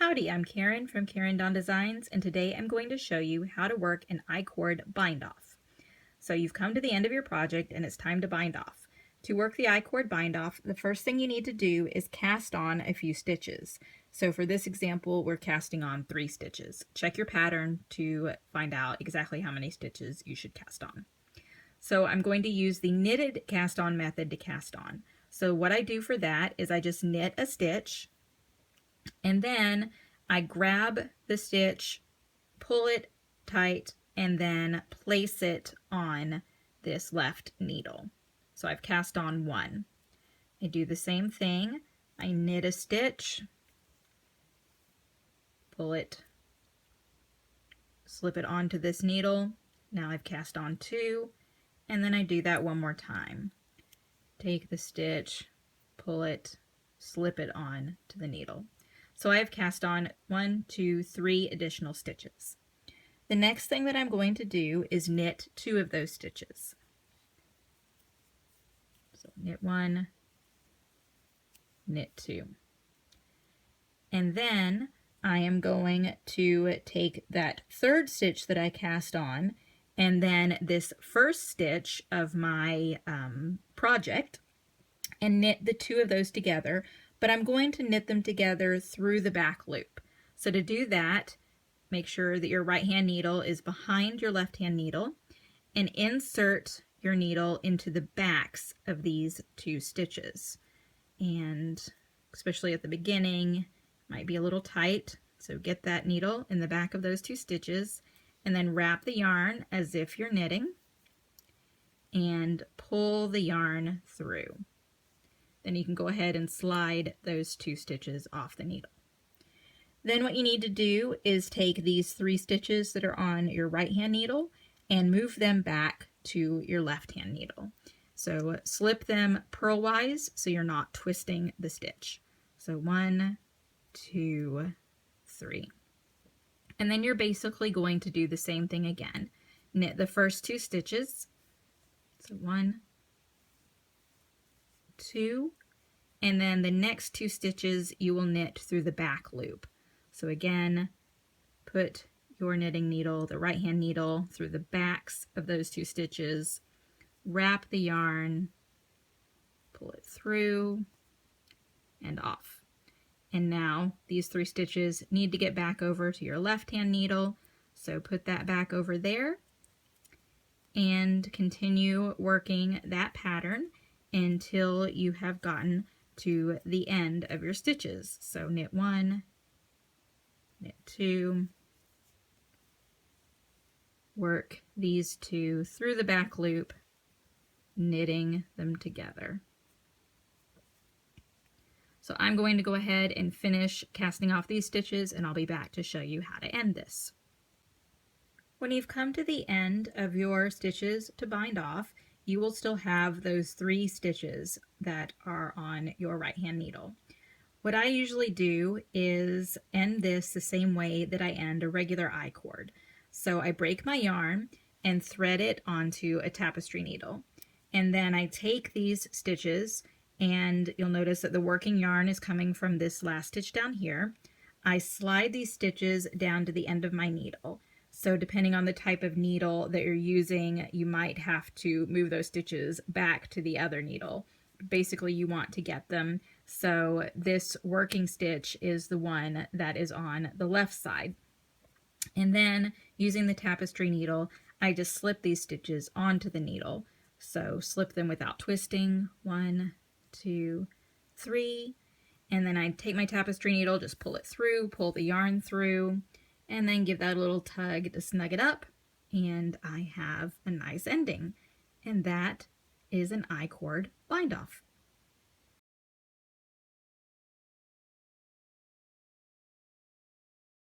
Howdy, I'm Karen from Karen Dawn Designs, and today I'm going to show you how to work an I-cord bind off. So you've come to the end of your project and it's time to bind off. To work the I-cord bind off, the first thing you need to do is cast on a few stitches. So for this example, we're casting on 3 stitches. Check your pattern to find out exactly how many stitches you should cast on. So I'm going to use the knitted cast on method to cast on. So what I do for that is I just knit a stitch, and then I grab the stitch, pull it tight, and then place it on this left needle. So I've cast on 1. I do the same thing. I knit a stitch, pull it, slip it onto this needle. Now I've cast on 2, and then I do that one more time. Take the stitch, pull it, slip it on to the needle. So I have cast on 1, 2, 3 additional stitches. The next thing that I'm going to do is knit 2 of those stitches. So knit 1, knit 2. And then I am going to take that 3rd stitch that I cast on, and then this first stitch of my project, and knit the 2 of those together, but I'm going to knit them together through the back loop. So to do that, make sure that your right hand needle is behind your left hand needle, and insert your needle into the backs of these 2 stitches. And especially at the beginning, might be a little tight, so get that needle in the back of those 2 stitches, and then wrap the yarn as if you're knitting, and pull the yarn through. Then you can go ahead and slide those 2 stitches off the needle. Then what you need to do is take these 3 stitches that are on your right hand needle and move them back to your left hand needle. So slip them purlwise so you're not twisting the stitch. So 1, 2, 3. And then you're basically going to do the same thing again. Knit the first 2 stitches. So 1, 2, and then the next 2 stitches you will knit through the back loop. So again, put your knitting needle, the right hand needle, through the backs of those 2 stitches, wrap the yarn, pull it through and off. And now these 3 stitches need to get back over to your left hand needle, so put that back over there and continue working that pattern until you have gotten to the end of your stitches. So knit 1, knit 2, work these 2 through the back loop, knitting them together. So I'm going to go ahead and finish casting off these stitches, and I'll be back to show you how to end this. When you've come to the end of your stitches to bind off, you will still have those 3 stitches that are on your right hand needle. What I usually do is end this the same way that I end a regular I-cord. So I break my yarn and thread it onto a tapestry needle. And then I take these stitches, and you'll notice that the working yarn is coming from this last stitch down here. I slide these stitches down to the end of my needle. So depending on the type of needle that you're using, you might have to move those stitches back to the other needle. Basically, you want to get them so this working stitch is the one that is on the left side. And then using the tapestry needle, I just slip these stitches onto the needle. So slip them without twisting, 1, 2, 3, and then I take my tapestry needle, just pull it through, pull the yarn through, and then give that a little tug to snug it up, and I have a nice ending. And that is an I-cord bind off.